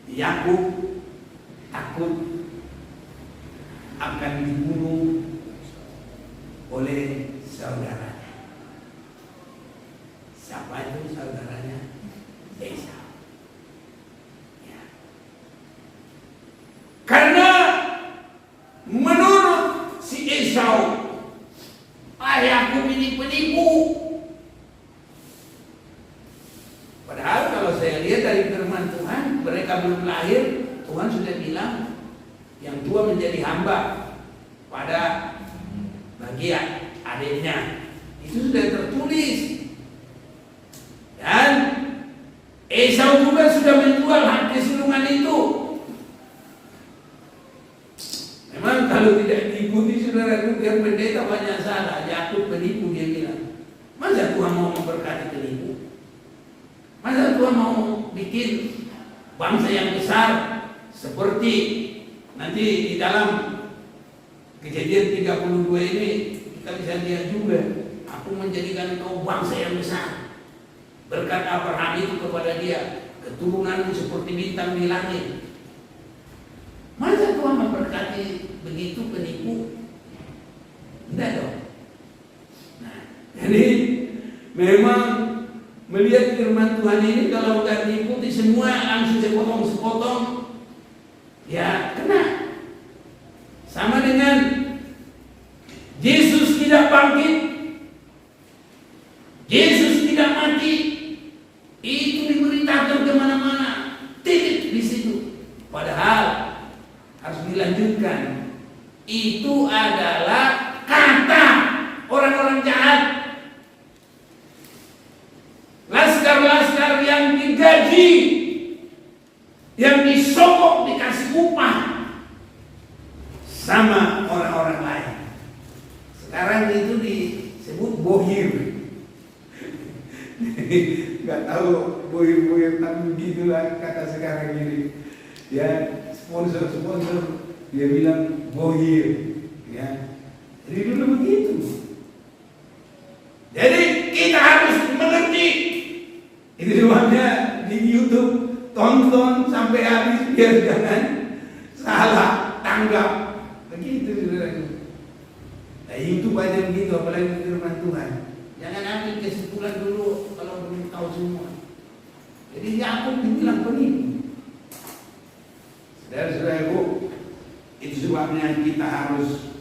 Yakub takut akan dibunuh oleh saudaranya. Siapa itu saudaranya? Esau. Ya. Karena menurut si Esau, ayahku ini penipu. Padahal kalau saya lihat dari firman Tuhan, mereka belum lahir, Tuhan sudah bilang yang tua menjadi hamba pada bagian adiknya. Itu sudah tertulis. Dan Esau juga sudah menjual hak kesulungan itu. Memang kalau tidak diikuti, saudara-saudara, biar pendeta banyak salah. Yakub penipu, dia bilang. Masa Tuhan mau memberkati penipu? Masa Tuhan mau bikin bangsa yang besar seperti nanti di dalam Kejadian 32 ini kita bisa lihat juga, aku menjadikan kau bangsa yang besar. Berkat Abraham itu kepada dia, keturunanmu seperti bintang di langit. Masa Tuhan memberkati begitu penipu? Tidak dong. Nah, jadi memang melihat firman Tuhan ini, kalau tidak diikuti semua langsung sepotong-sepotong, ya kena. Sama dengan Yesus tidak bangkit, Yesus tidak mati, itu diberitakan kemana-mana, titik di situ. Padahal harus dilanjutkan, itu adalah kata orang-orang jahat, laskar-laskar yang digaji, yang disogok dikasih upah sama orang-orang lain. Sekarang itu disebut bohir. Nggak tahu bohir-bohir, tapi begitulah kata sekarang ini. Ya, sponsor dia bilang bohir. Ya, jadi dulu begitu. Jadi kita harus mengerti. Itu sebabnya di YouTube tonton sampai habis biar jangan salah tanggap. Begitu saudara. Nah, YouTube aja begitu, apalagi firman Tuhan. Jangan ambil kesimpulan dulu kalau belum tahu semua. Jadi Yakub dibilang penipu. Saudara-saudaraku, itu sebabnya kita harus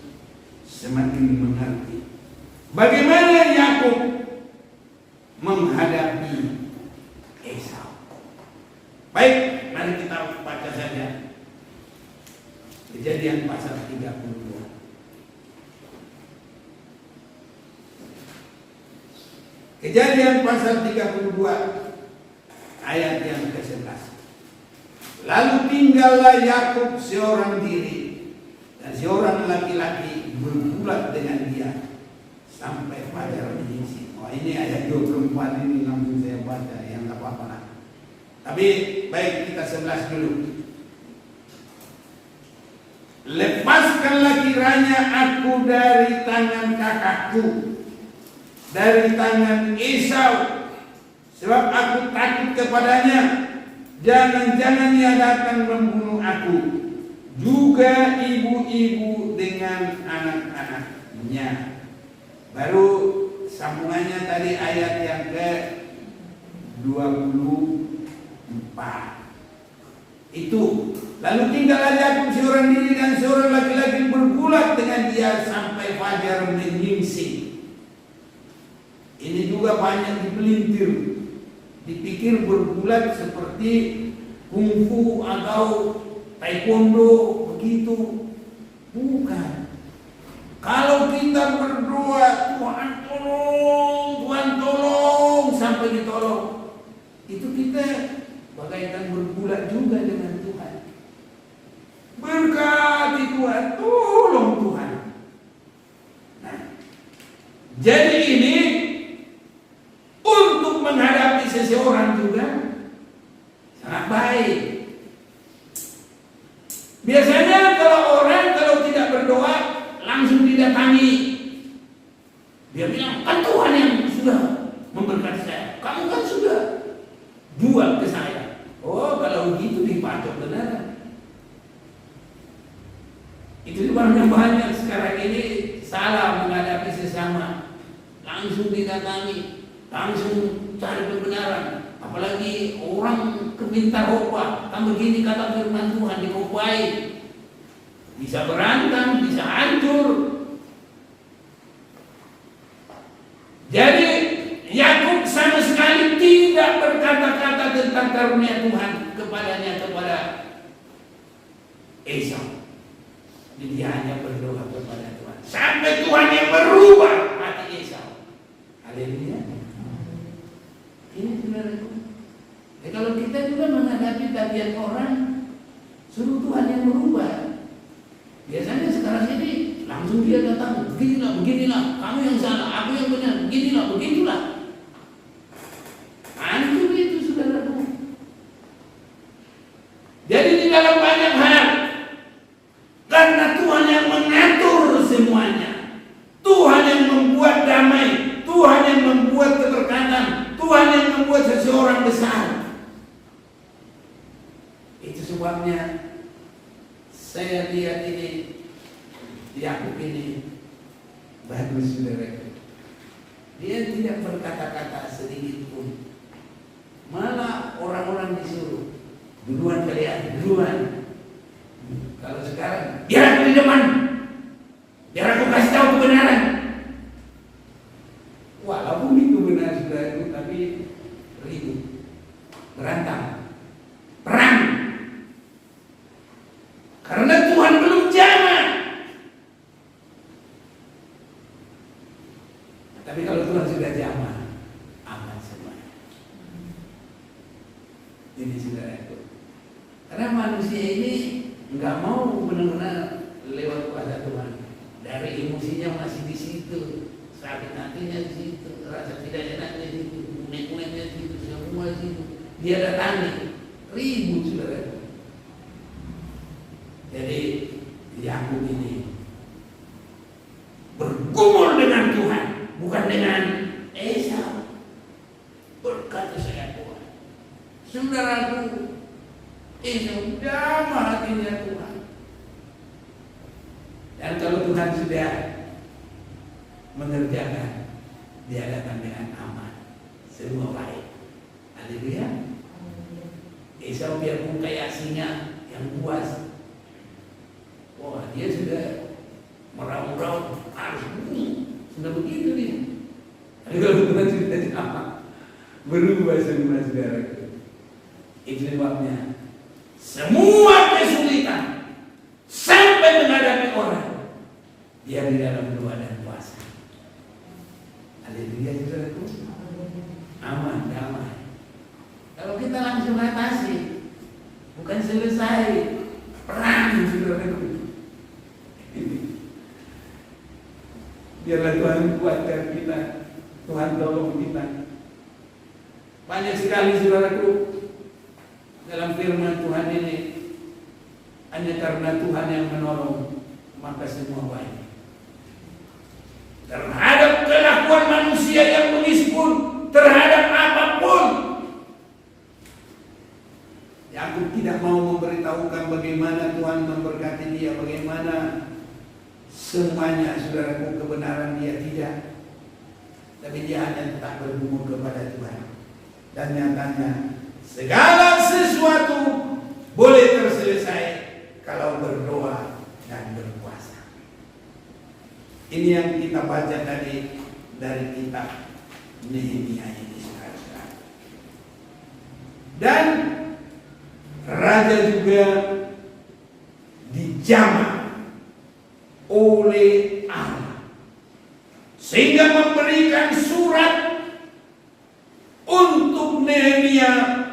semakin mengerti bagaimana Yakub menghadapi Esau. Baik, mari kita baca saja Kejadian pasal 32. Kejadian pasal 32 ayat yang ke-11. Lalu tinggallah Yakub seorang diri, dan seorang laki-laki bergulat dengan dia sampai fajar menyingsing. Oh, ini ayat 24 ini langsung saya baca, yang nggak apa-apa lah. Tapi baik, kita 11 dulu. lepaskanlah kiranya aku dari tangan kakakku, dari tangan Esau, sebab aku takut kepadanya. Jangan-jangan ia datang membunuh aku, juga ibu-ibu dengan anak-anaknya. Baru sambungannya tadi ayat yang ke-24. Itu. Lalu tinggallah Yakub seorang diri dan seorang laki-laki bergulat dengan dia sampai fajar menyingsing. Ini juga banyak dipelintir. Dipikir bergulat seperti kungfu atau taekwondo begitu. Bukan. Kalau kita berdoa, Tuhan tolong sampai ditolong, itu kita bagaikan bergulat juga dengan Tuhan. Berkati Tuhan, tolong Tuhan. Nah, jadi ini untuk menghadapi seseorang juga sangat baik. Biasanya kalau tidak berdoa langsung didatangi. Dia bilang, kan Tuhan yang sudah memberkati saya. Kamu kan sudah jual ke saya. Oh, kalau begitu dipacok benar. Itu banyak sekarang ini salah menghadapi sesama. Langsung didatangi, langsung cari kebenaran. Apalagi orang keminta khotbah, kan begini kata firman Tuhan, dikhotbahi. Bisa berantem, bisa hancur. Jadi Yakub sama sekali tidak berkata-kata tentang karunia Tuhan kepada Esau. Dia hanya berdoa kepada Tuhan sampai Tuhan yang berubah hati Esau. Haleluya. Ini saudaraku. Kalau kita juga menghadapi tabiat orang, suruh Tuhan yang berubah. Biasanya sekarang ini langsung dia datang, beginilah, kamu yang salah, aku yang benar, begitulah. Hancur itu saudaraku. Jadi di dalam banyak hal, karena Tuhan yang mengatur semuanya, Tuhan yang membuat damai, Tuhan yang membuat keberkatan, Tuhan yang membuat seseorang besar. Itu sebabnya saya lihat ini, Yakub ini bagus saudara. Dia tidak berkata-kata sedikit pun. Malah orang-orang disuruh duluan kalian, duluan. Kalau sekarang, biar aku di depan, biar aku kasih tahu kebenaran. Walaupun itu benar saudara, tapi ribut, berantem, perang. Karena Tuhan belum jamah. Tapi kalau Tuhan sudah jamah, aman semuanya. Ini saudara itu. Karena manusia ini nggak mau benar-benar lewat kuasa Tuhan. Dari emosinya masih di situ, sakit hatinya di situ, rasa tidak enaknya di situ, kuning-kuningnya di situ, semua di situ. Dia datangi, ribut saudara. Jadi Yakub ini bergumul dengan Tuhan, bukan dengan Esau. Berkata saya Tuhan, saudaraku, Esau jamah hatinya Tuhan. Dan kalau Tuhan sudah mengerjakan, dia datang dengan aman, semua baik. Haleluya. Esau biarpun kayak singa yang buas, wah dia sudah meraung-raung, harus bunyi, sudah begitu dia. Tapi kalau Tuhan sudah jamah, berubah semua saudara. Itu sebabnya semua kesulitan sampai menghadapi orang, dia di dalam doa dan puasa. Haleluya saudaraku. Aman, damai. Kalau kita langsung atasi, bukan selesai perang saudaraku. Biarlah Tuhan kuatkan kita, Tuhan tolong kita. Banyak sekali saudaraku dalam firman Tuhan ini hanya karena Tuhan yang menolong, maka semua baik. Terhadap kelakuan manusia yang begitu pun, terhadap apapun, Yakub tidak mau memberitahukan bagaimana Tuhan memberkati dia, bagaimana semuanya, saudaraku, kebenaran dia tidak. Tapi dia hanya tetap bergumul kepada Tuhan. Dan nyatanya segala sesuatu boleh terselesai kalau berdoa dan berpuasa. Ini yang kita baca tadi dari kitab Nehemia ini, saudara. Dan raja juga dijamah oleh Allah sehingga memberikan surat untuk Nehemia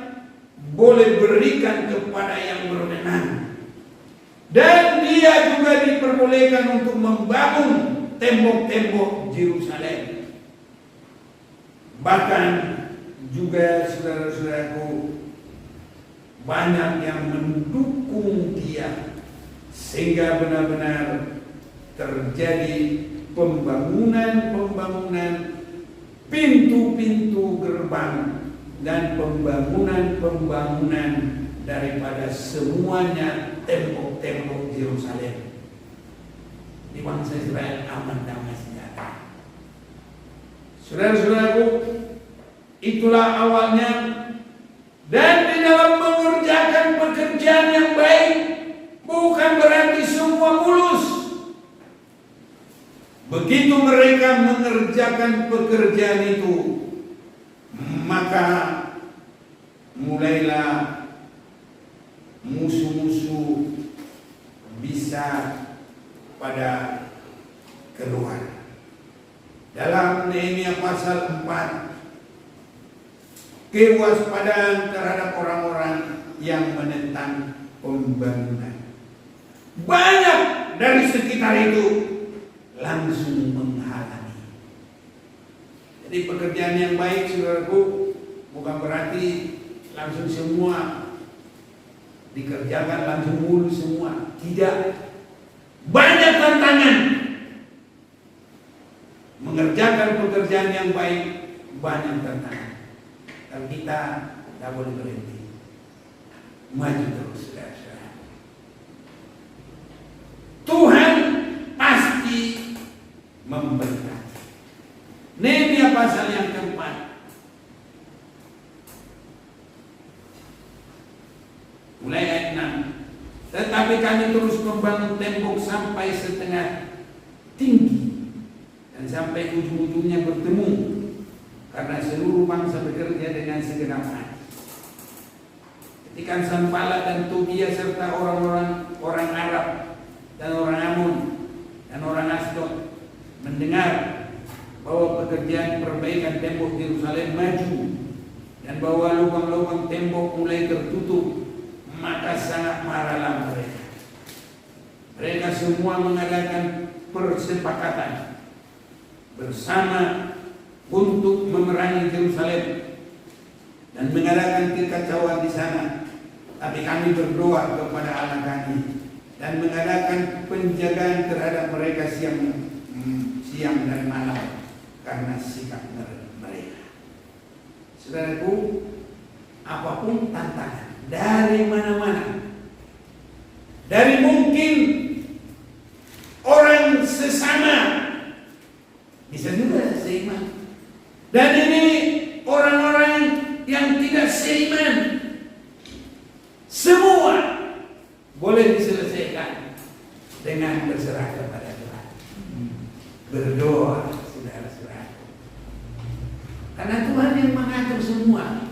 boleh berikan kepada yang berwenang, dan dia juga diperbolehkan untuk membangun tembok-tembok Yerusalem. Bahkan juga saudara-saudaraku, banyak yang mendukung dia sehingga benar-benar terjadi pembangunan pintu-pintu gerbang dan pembangunan daripada semuanya tembok-tembok Yerusalem. Di bangsa Israel aman, damai, sejahtera. Saudara-saudaraku, itulah awalnya. Dan di dalam mengerjakan pekerjaan yang baik bukan berarti semua mulus. Begitu mereka mengerjakan pekerjaan itu, maka mulailah musuh-musuh bisa pada keluar. Dalam Nehemia pasal 4, kewaspadaan terhadap orang-orang yang menentang pembangunan. Banyak dari sekitar itu langsung menghalangi. Jadi pekerjaan yang baik, saudaraku, bukan berarti langsung semua dikerjakan, langsung mulus semua. Tidak. Banyak tantangan. Mengerjakan pekerjaan yang baik, banyak tantangan. Dan kita tidak boleh berhenti. Maju terus, saudara-saudara. Tuhan pasti memberkati. Nehemia pasal yang keempat. Mulai ayat 6. Tetapi kami terus membangun tembok sampai setengah tinggi dan sampai ujung-ujungnya bertemu, karena seluruh bangsa bekerja dengan segenap hati. Ketika Sanballat dan Tobia serta orang Arab dan orang Amun dan orang Asdod mendengar bahwa pekerjaan perbaikan tembok Yerusalem maju dan bahwa lubang-lubang tembok mulai tertutup, maka sangat marahlah mereka. Mereka semua mengadakan persepakatan bersama untuk memerangi Yerusalem dan mengadakan kekacauan di sana. Tapi kami berdoa kepada Allah kami dan mengadakan penjagaan terhadap mereka siang dan malam karena sikap mereka. Saudaraku, apapun tantangan dari mana-mana, dari mungkin orang sesama, bisa juga seiman, dan ini orang-orang yang tidak seiman, semua boleh diselesaikan dengan berserah kepada Tuhan. Berdoa, saudara-saudara. Karena Tuhan yang mengatur semua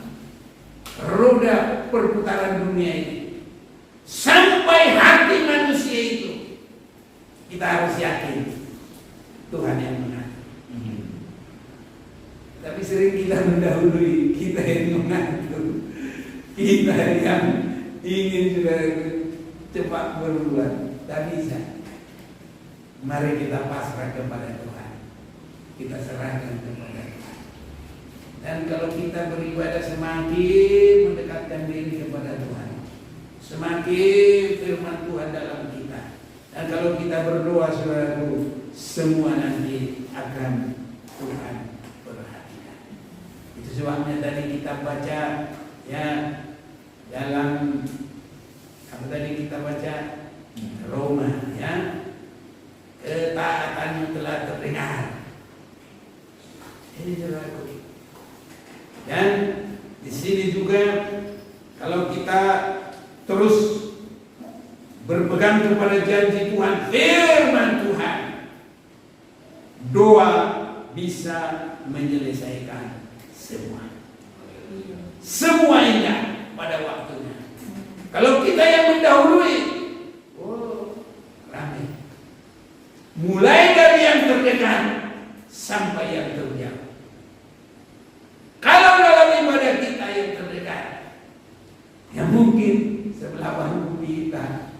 roda perputaran dunia ini. Sampai hati manusia itu, kita harus yakin Tuhan yang mengatur. Tapi sering kita mendahului, kita yang mengatur, kita yang ingin sudah cepat berbuat. Tak bisa. Mari kita pasrah kepada Tuhan, kita serahkan kepada Tuhan. Dan kalau kita beribadah semakin mendekatkan diri kepada Tuhan, semakin firman Tuhan dalam kita. Dan kalau kita berdoa, saudaraku, semua nanti akan Tuhan perhatikan. Itu sebabnya tadi kita baca ya dalam apa tadi kita baca Roma ya, ketaatanmu telah terdengar. Ini saudaraku. Dan di sini juga kalau kita terus berpegang kepada janji Tuhan, firman Tuhan, doa bisa menyelesaikan semua indah pada waktunya. Kalau kita yang mendahului, ramai. Mulai dari yang terdekat sampai yang terjauh. Kalau dalam ibadah kita yang terdekat, ya mungkin sebelah bahu kita.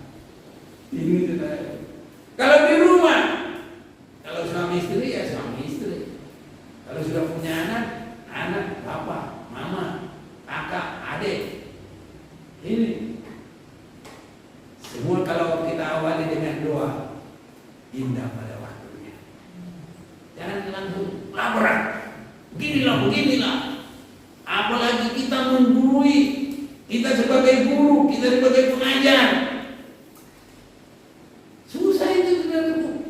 Ini saudara. Kalau di rumah, kalau suami istri ya suami istri. Kalau sudah punya anak, bapak, mama, kakak, adik. Ini semua kalau kita awali dengan doa, indah pada waktunya. Jangan langsung laporan, beginilah. Apalagi kita menggurui, kita sebagai guru, kita sebagai pengajar. Susah itu saudaraku.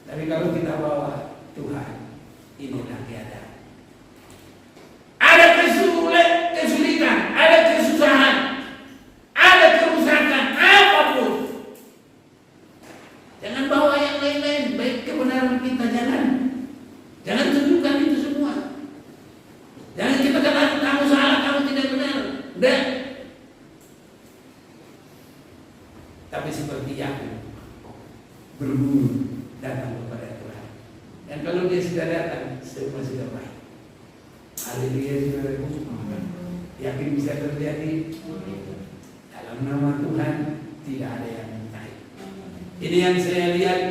Tapi kalau kita bawa Tuhan, inilah keadaan. Ada kesulitan, ada kesusahan, ada kerusakan, apapun. Jangan bawa yang lain-lain, baik kebenaran kita jangan tunjukkan itu semua. Jangan kita katakan kamu salah, kamu tidak benar. Udah. Tapi seperti Yakub berburu datang kepada Tuhan. Dan kalau dia sudah datang, semua sudah baik. Haleluya, saudaraku. Yakin bisa terjadi. Dalam nama Tuhan tidak ada yang mustahil. Ini yang saya lihat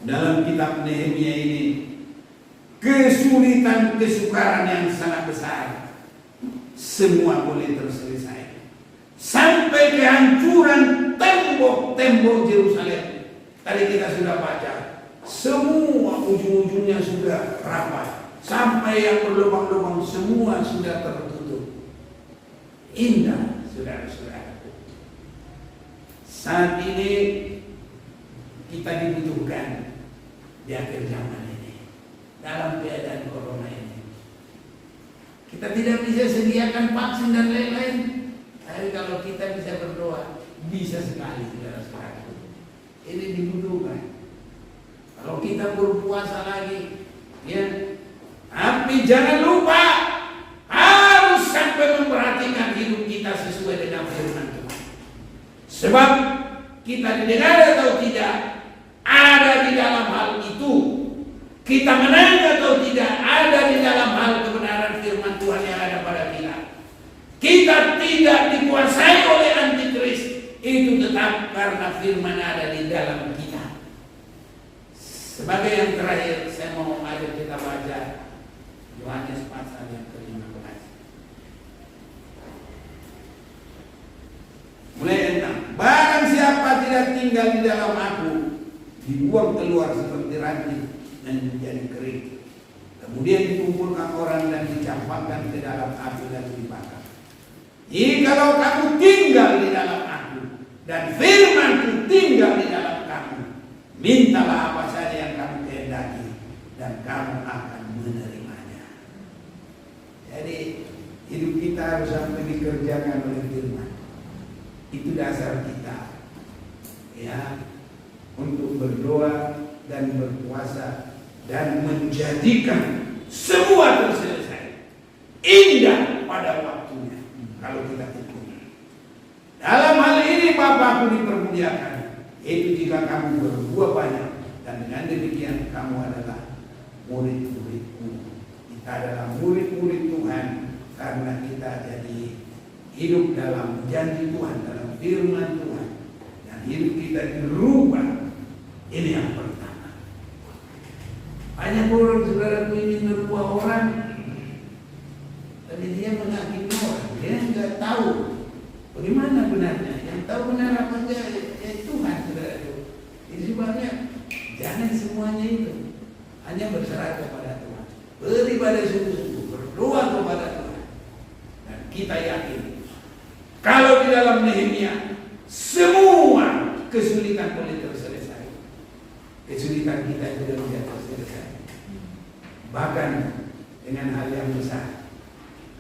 dalam kitab Nehemia ini. Kesulitan, kesukaran yang sangat besar, semua boleh terselesai. Sampai kehancuran tembok-tembok Yerusalem. Tadi kita sudah baca, semua ujung-ujungnya sudah rapat. Sampai yang berlubang-lubang semua sudah tertutup. Indah, saudara-saudara. Saat ini kita dibutuhkan di akhir zaman ini. Dalam keadaan corona ini, kita tidak bisa sediakan vaksin dan lain-lain. Tapi kalau kita bisa berdoa, bisa sekali, saudara-saudara. Ini dibutuhkan. Kalau kita berpuasa lagi, ya. Tapi jangan lupa harus sampai memperhatikan hidup kita sesuai dengan firman Tuhan. Sebab kita didengar atau tidak, ada di dalam hal itu. Kita menang atau tidak, ada di dalam hal kebenaran firman Tuhan yang ada pada kita. Kita tidak dikuasai oleh antikris, itu tetap karena firman ada di dalam kita. Sebagai yang terakhir, saya mau ajak kita baca Yohanes pasal yang ke-15. Mulai 6. Barang siapa tidak tinggal di dalam aku, dibuang keluar seperti ranting dan menjadi kering. Kemudian dikumpulkan orang dan dicampakkan ke dalam api dan dibakar. Jikalau kamu tinggal di dalam aku dan firman-Ku tinggal di dalam kamu, mintalah apa saja yang kamu kehendaki dan kamu akan menerimanya. Jadi hidup kita harus sampai dikerjakan oleh firman. Itu dasar kita, ya, untuk berdoa dan berpuasa dan menjadikan semua terselesai, indah pada waktunya. Kalau kita tekuni dalam hal ini, Bapakku dipermuliakan, itu jika kamu berbuah banyak, dan dengan demikian kamu adalah murid-muridku. Kita adalah murid-murid Tuhan karena kita jadi hidup dalam janji Tuhan, dalam firman Tuhan, dan hidup kita dirubah. Ini yang pertama. Banyak orang, saudaraku, ini merubah orang, tapi dia menghakimi orang. Dia nggak tahu beribadah sungguh-sungguh, berdoa kepada Tuhan. Dan kita yakin kalau di dalam Nehemia semua kesulitan boleh terselesai. Kesulitan kita juga bisa terselesai. Bahkan dengan hal yang besar.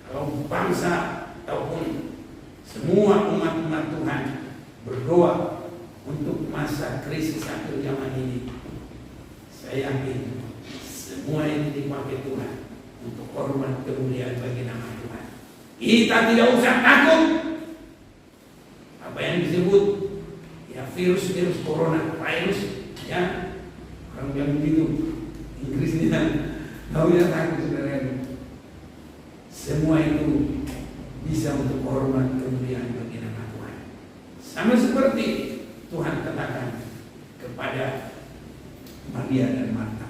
Kalau bangsa ataupun semua umat-umat Tuhan berdoa untuk masa krisis akhir zaman ini, saya yakin semua ini dipakai Tuhan untuk hormat kemuliaan bagi nama Tuhan. Kita tidak usah takut apa yang disebut ya virus corona, virus ya, orang bilang begitu Inggris ini tahu ya, takut saudara. Semua itu bisa untuk hormat kemuliaan bagi nama Tuhan. Sama seperti Tuhan katakan kepada Maria dan Marta.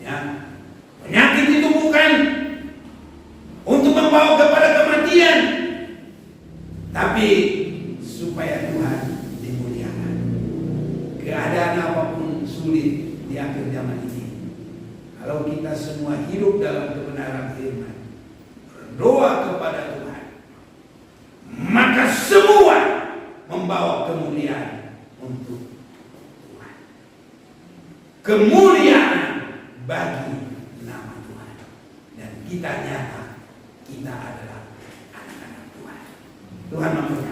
Ya, penyakit itu bukan untuk membawa kepada kematian, tapi supaya Tuhan dimuliakan. Keadaan apapun sulit di akhir zaman ini, kalau kita semua hidup dalam kebenaran firman, berdoa kepada Tuhan, maka semua membawa kemuliaan untuk Tuhan. Kemuliaan bagi nama Tuhan. Dan kita nyata, kita adalah anak-anak Tuhan. Tuhan memberkati.